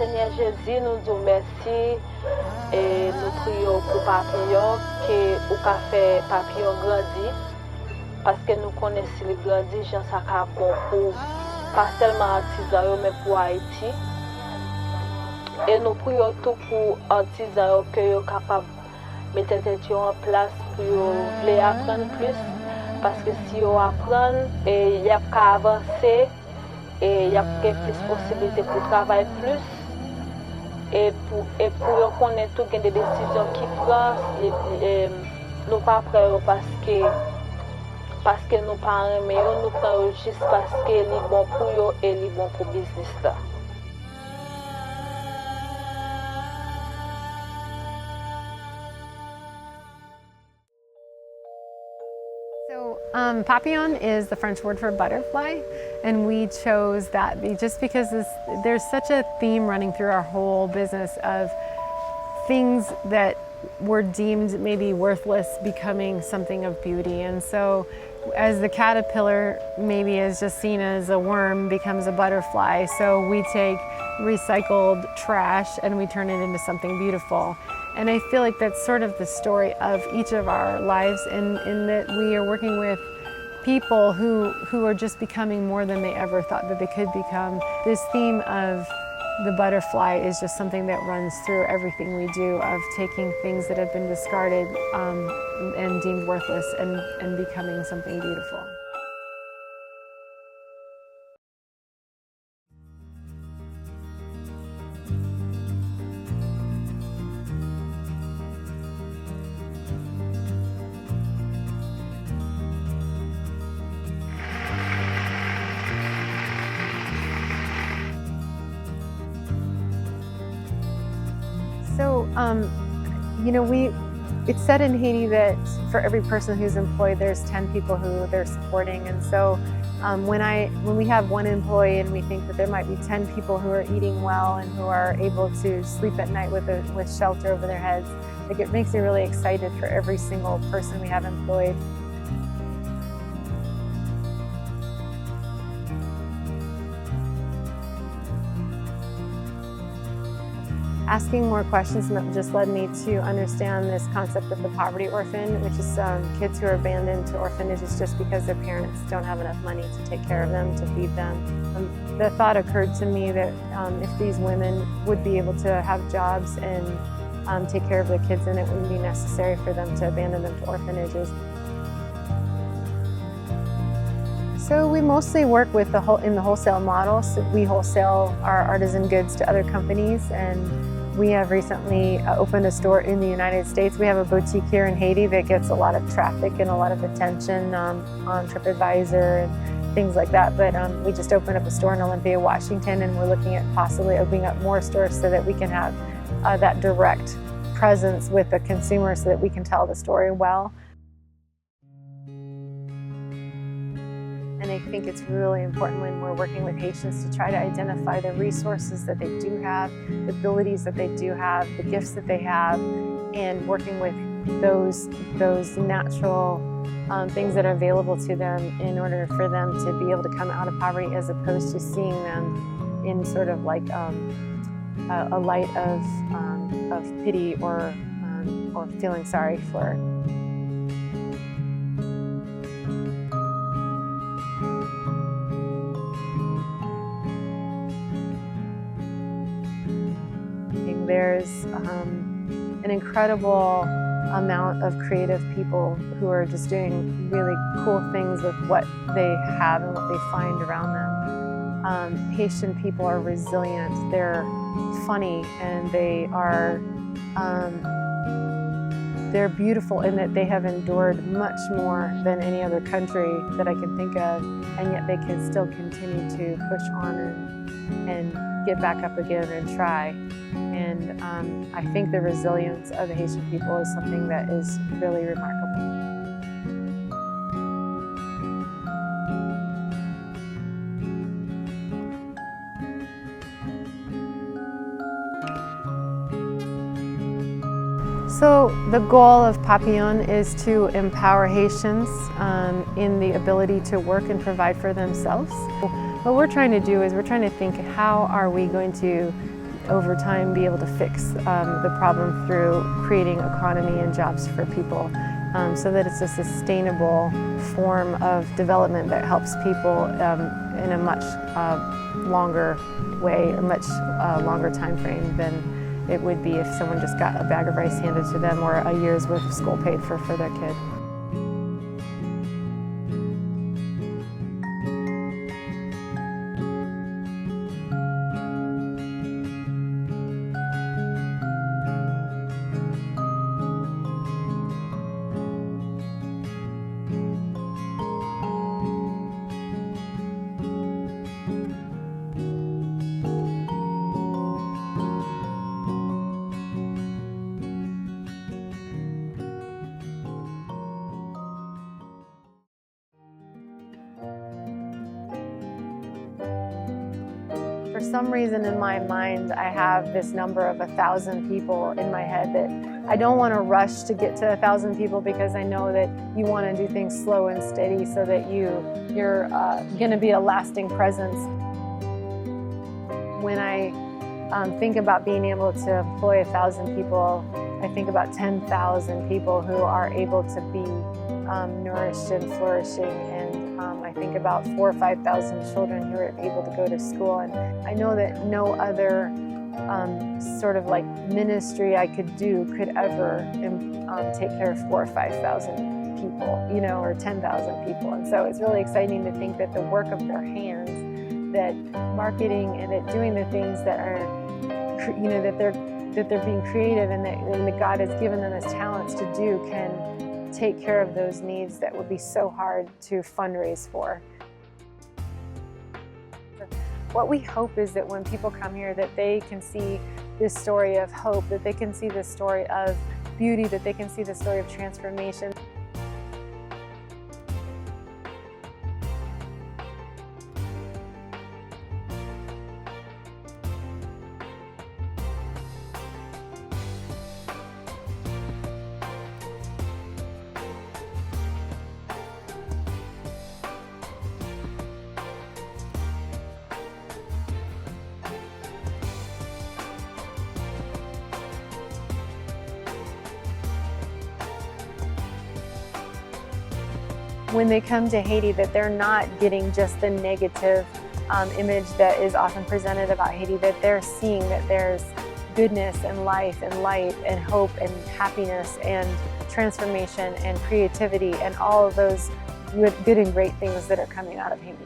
Seigneur Jésus, nous disons merci et nous prions pour Papillon, que ou qu'a fait Papillon grandir, parce que nous connaissons les grandir, gens ça ca bon pour pas seulement artisans mais pour Haïti. Et nous prions tout pour artisans que sont capables de mettre en place pour les apprendre plus, parce que si on apprend, il y a qu'à avancer et il y a plus de possibilités pour travailler plus. Et pour connaître toutes les décisions qui prennent, nous ne pas prêts parce que nous pas mais nous prenons juste parce que c'est bon pour eux et c'est bon pour le business là. So papillon is the French word for butterfly, and we chose that just because there's such a theme running through our whole business of things that were deemed maybe worthless becoming something of beauty. And so as the caterpillar maybe is just seen as a worm becomes a butterfly, so we take recycled trash and we turn it into something beautiful. And I feel like that's sort of the story of each of our lives in that we are working with people who are just becoming more than they ever thought that they could become. This theme of the butterfly is just something that runs through everything we do, of taking things that have been discarded and deemed worthless and becoming something beautiful. So, it's said in Haiti that for every person who's employed, there's 10 people who they're supporting. And so when we have one employee and we think that there might be 10 people who are eating well and who are able to sleep at night with shelter over their heads, like, it makes me really excited for every single person we have employed. Asking more questions just led me to understand this concept of the poverty orphan, which is kids who are abandoned to orphanages just because their parents don't have enough money to take care of them, to feed them. The thought occurred to me that if these women would be able to have jobs and take care of their kids, then it wouldn't be necessary for them to abandon them to orphanages. So we mostly work with in the wholesale model. So we wholesale our artisan goods to other companies, and we have recently opened a store in the United States. We have a boutique here in Haiti that gets a lot of traffic and a lot of attention on TripAdvisor and things like that. But we just opened up a store in Olympia, Washington, and we're looking at possibly opening up more stores so that we can have that direct presence with the consumer so that we can tell the story well. And I think it's really important when we're working with Haitians to try to identify the resources that they do have, the abilities that they do have, the gifts that they have, and working with those natural things that are available to them in order for them to be able to come out of poverty, as opposed to seeing them in sort of like a light of pity or feeling sorry for. There's an incredible amount of creative people who are just doing really cool things with what they have and what they find around them. Haitian people are resilient, they're funny, and they're beautiful in that they have endured much more than any other country that I can think of, and yet they can still continue to push on and get back up again and try. And I think the resilience of the Haitian people is something that is really remarkable. So the goal of Papillon is to empower Haitians in the ability to work and provide for themselves. What we're trying to do is we're trying to think, how are we going to over time be able to fix the problem through creating economy and jobs for people, so that it's a sustainable form of development that helps people in a much longer way, or much longer time frame than it would be if someone just got a bag of rice handed to them or a year's worth of school paid for their kid. For some reason in my mind, I have this number of 1,000 people in my head that I don't want to rush to get to 1,000 people, because I know that you want to do things slow and steady so that you're going to be a lasting presence. When I think about being able to employ 1,000 people, I think about 10,000 people who are able to be nourished and flourishing, and I think about 4,000 or 5,000 children who are able to go to school. And I know that no other sort of like ministry I could do could ever take care of 4,000 or 5,000 people, you know, or 10,000 people. And so it's really exciting to think that the work of their hands, that marketing and that doing the things that are, you know, that they're being creative, and that God has given them as talents to do, can take care of those needs that would be so hard to fundraise for. What we hope is that when people come here, that they can see this story of hope, that they can see this story of beauty, that they can see the story of transformation. When they come to Haiti, that they're not getting just the negative image that is often presented about Haiti, that they're seeing that there's goodness and life and light and hope and happiness and transformation and creativity and all of those good and great things that are coming out of Haiti.